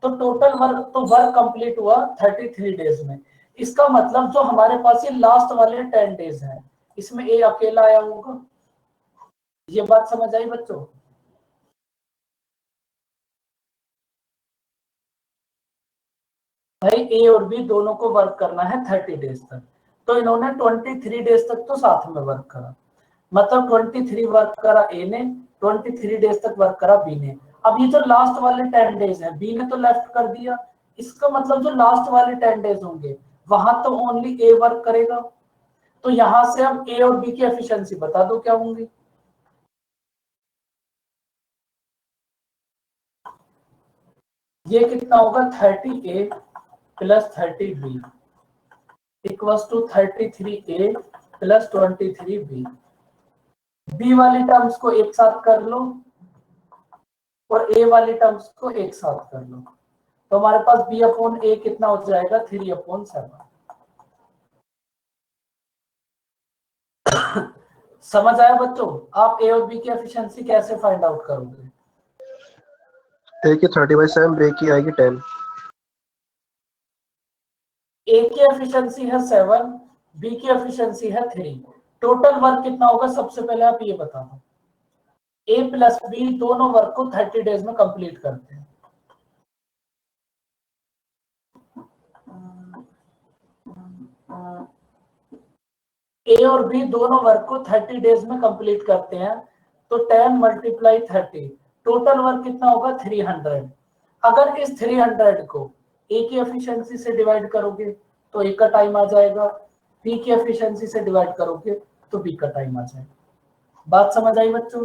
तो टोटल वर्क कंप्लीट हुआ 33 डेज में। इसका मतलब जो हमारे पास ये लास्ट वाले 10 डेज हैं इसमें ए अकेला आया होगा। ये बात समझ आई बच्चों? भाई ए और बी दोनों को वर्क करना है 30 डेज तक, तो इन्होंने 23 डेज तक तो साथ में वर्क करा। मतलब 23 वर्क करा ए ने, 23 डेज तक वर्क करा बी ने। अब ये जो लास्ट वाले 10 डेज है बी ने तो लेफ्ट कर दिया, इसका मतलब जो लास्ट वाले 10 डेज होंगे वहां तो ओनली ए वर्क करेगा। तो यहां से हम ए और बी की एफिशिएंसी बता दो क्या होंगी। ये कितना होगा, 30A plus 30B equals to 33A plus 23B। B वाली टर्म्स को एक साथ कर लो और ए वाली टर्म्स को एक साथ कर लो, तो हमारे पास बी अपॉन ए कितना हो जाएगा, 3/7। समझ आया बच्चों? आप ए और बी की एफिशिएंसी कैसे फाइंड आउट करोगे? ए की 30/7, बी की आएगी 10। ए की एफिशिएंसी है 7, बी की एफिशिएंसी है 3। टोटल वर्क कितना होगा सबसे पहले आप ये बता दो। ए प्लस बी दोनों वर्क को 30 डेज में कंप्लीट करते हैं। ए और बी दोनों वर्क को 30 डेज में कंप्लीट करते हैं, तो 10 × 30 टोटल वर्क कितना होगा, 300। अगर इस 300 को ए की एफिशिएंसी से डिवाइड करोगे तो ए का टाइम आ जाएगा, बी की एफिशिएंसी से डिवाइड करोगे तो बी का टाइम आ जाएगा। बात समझ आई बच्चों?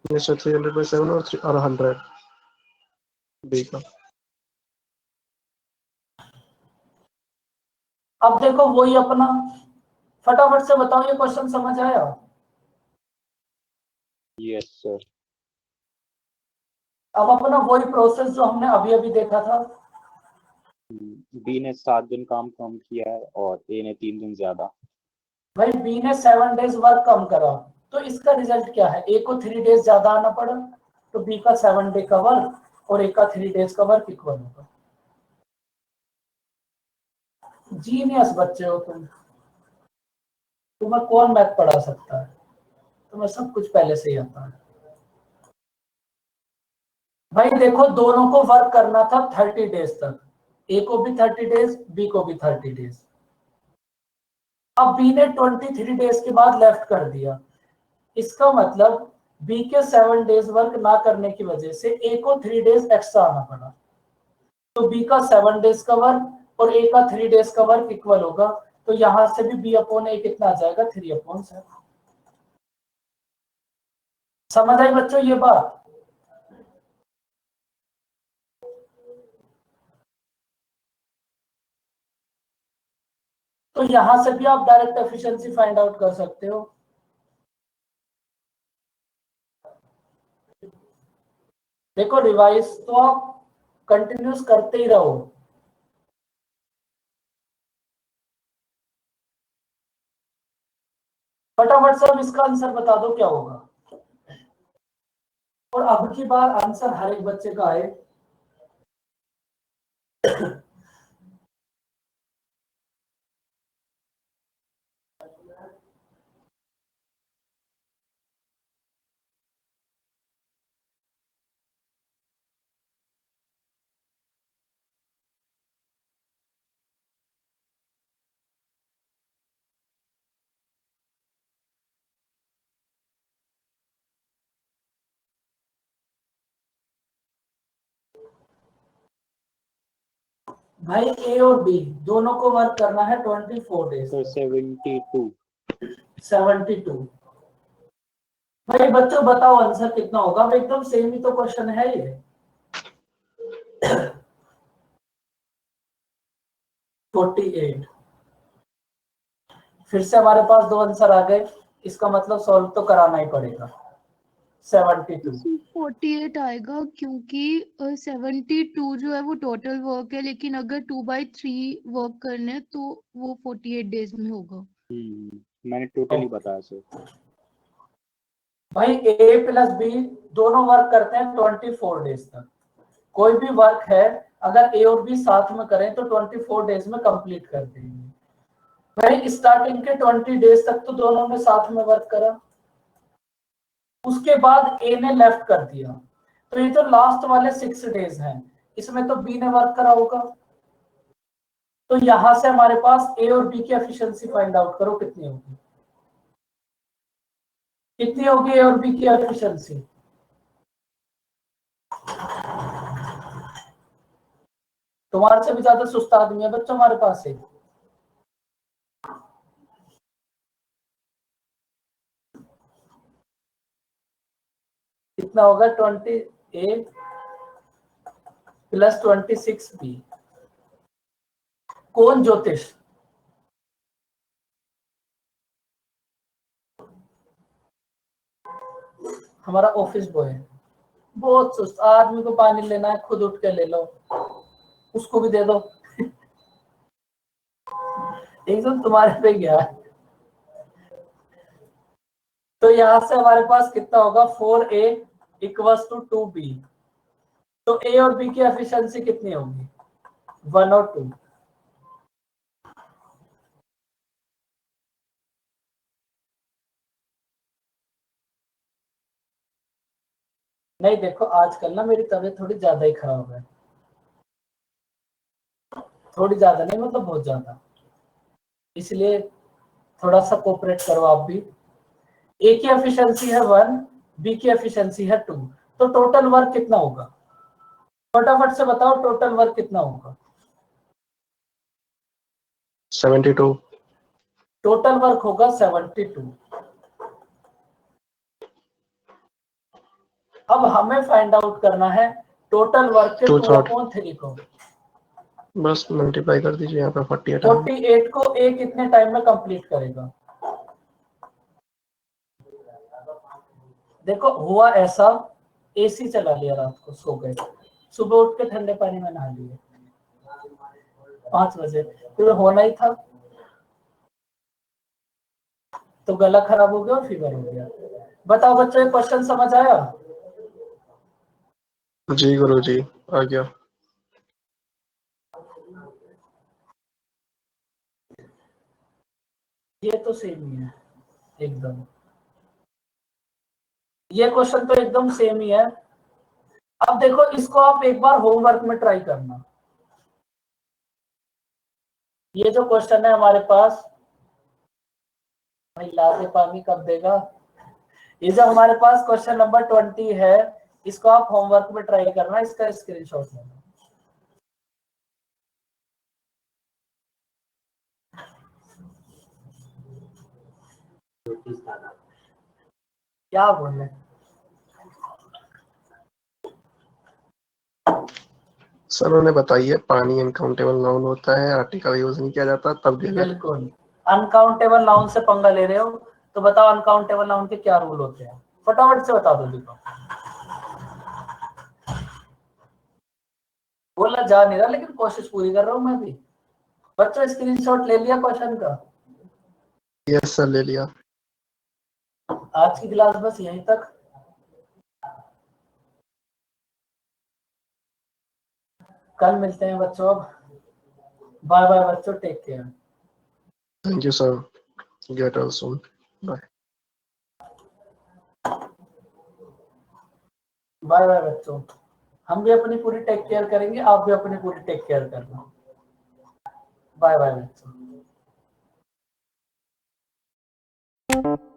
ये 300/7 और 100 बी का। अब देखो वही अपना, फटाफट से बताओ ये क्वेश्चन समझ आया? Yes sir. अब अपना वही प्रोसेस जो हमने अभी अभी देखा था। बी ने 7 दिन काम कम किया है और ए ने 3 दिन ज्यादा। भाई बी ने 7 डेज वर्क कम करा, तो इसका रिजल्ट क्या है, ए को 3 डेज ज्यादा आना पड़ा, तो बी का 7 डे का वर्क और ए का 3 डेज का वर्क इक्वल होगा। जीनियस बच्चे हो तुम, तुम्हें कौन मैथ पढ़ा सकता है, तुम्हें सब कुछ पहले से ही आता है। भाई देखो दोनों को वर्क करना था 30 डेज तक, ए को भी 30 डेज, बी को भी 30 डेज। अब बी ने 23 डेज के बाद लेफ्ट कर दिया, इसका मतलब बी के 7 डेज वर्क ना करने की वजह से ए को 3 डेज एक्स्ट्रा आना पड़ा, तो बी का 7 डेज का वर्क और ए का 3 डेज का वर्क इक्वल होगा, तो यहां से भी बी अपॉन ए कितना आ जाएगा, 3/7। समझ आई बच्चों ये बात? तो यहां से भी आप डायरेक्ट एफिशिएंसी फाइंड आउट कर सकते हो। देखो रिवाइज तो आप कंटिन्यूस करते ही रहो। फटाफट से अब इसका आंसर बता दो क्या होगा। और अब की बार आंसर हर एक बच्चे का आए। भाई ए और बी दोनों को वर्क करना है 24 डेज। तो 72। 72। भाई बच्चों बताओ आंसर कितना होगा? अब एकदम सेम ही तो क्वेश्चन है ये। 48। फिर से हमारे पास दो आंसर आ गए, इसका मतलब सॉल्व तो कराना ही पड़ेगा। 72। 48 आएगा क्योंकि 72 जो है वो टोटल वर्क है, लेकिन अगर 2/3 वर्क करने हैं तो वो 48 डेज में होगा। मैंने टोटली बताया सर। भाई ए प्लस बी दोनों वर्क करते हैं 24 डेज तक। कोई भी वर्क है अगर ए और बी साथ में करें तो 24 डेज में कंप्लीट कर देंगे। भाई स्टार्टिंग के 20 डेज तक तो दोनों ने साथ में वर्क करा, उसके बाद ए ने लेफ्ट कर दिया, तो ये तो लास्ट वाले 6 डेज हैं, इसमें तो बी ने वर्क करा होगा। तो यहां से हमारे पास ए और बी की एफिशिएंसी फाइंड आउट करो कितनी होगी। कितनी होगी ए और बी की एफिशिएंसी? तुम्हारे से भी ज्यादा सुस्त आदमी है बच्चों हमारे पास है। कितना होगा? 28 प्लस 26 बी। कौन ज्योतिष? हमारा ऑफिस बॉय। बहुत सुस्त आदमी को पानी लेना है खुद उठ के ले लो, उसको भी दे दो। एकदम तुम्हारे पे गया। तो यहां से हमारे पास कितना होगा? 4a equals to 2b। तो ए और बी की एफिशिएंसी कितनी होगी? 1 और 2। नहीं देखो आजकल ना मेरी तबीयत थोड़ी ज्यादा ही खराब है, थोड़ी ज्यादा नहीं मतलब बहुत ज्यादा, इसलिए थोड़ा सा कोऑपरेट करो आप भी। ए की एफिशिएंसी है 1, बी की एफिशिएंसी है 2, तो टोटल वर्क कितना होगा? फटाफट से बताओ टोटल वर्क कितना होगा? 72। टोटल वर्क होगा 72। अब हमें फाइंड आउट करना है टोटल वर्क के 2/3 को। बस मल्टीप्लाई कर दीजिए यहाँ पे 48 आएगा। 48 को ए कितने टाइम में कंप्लीट करेगा? देखो हुआ ऐसा, एसी चला लिया रात को, सो गए, सुबह उठ के ठंडे पानी में नहा लिए 5 बजे, फिर होना ही था तो गला खराब हो गया और फीवर हो गया। बताओ बच्चों ये क्वेश्चन समझ आया? जी गुरुजी आ गया। ये तो सेम ही है एकदम, ये क्वेश्चन तो एकदम सेम ही है। अब देखो इसको आप एक बार होमवर्क में ट्राई करना। ये जो क्वेश्चन है हमारे पास, भाई ला दे पानी कब देगा। ये जो हमारे पास क्वेश्चन नंबर 20 है, इसको आप होमवर्क में ट्राई करना, इसका स्क्रीनशॉट लेना। क्या बोल रहे? सर उन्हें बताइए पानी अनकाउंटेबल नाउन होता है, आर्टिकल यूज नहीं किया जाता तब भी अगर बिल्कुल अनकाउंटेबल नाउन से पंगा ले रहे हो तो बताओ अनकाउंटेबल नाउन के क्या रूल होते हैं, फटाफट से बता दो। देखो बोलना जा नहीं रहा लेकिन कोशिश पूरी कर रहा हूं मैं भी। बच्चों स्क्रीनशॉट ले लिया क्वेश्चन का? यस सर ले लिया। आज की क्लास बस यहीं तक। कल मिलते हैं बच्चों। अब बाय बाय बच्चों, take care. Thank you, sir. Get well soon. Bye. Bye bye बच्चों। हम भी अपनी पूरी टेक केयर करेंगे, आप भी अपनी पूरी टेक केयर करना। बाय बाय बच्चों।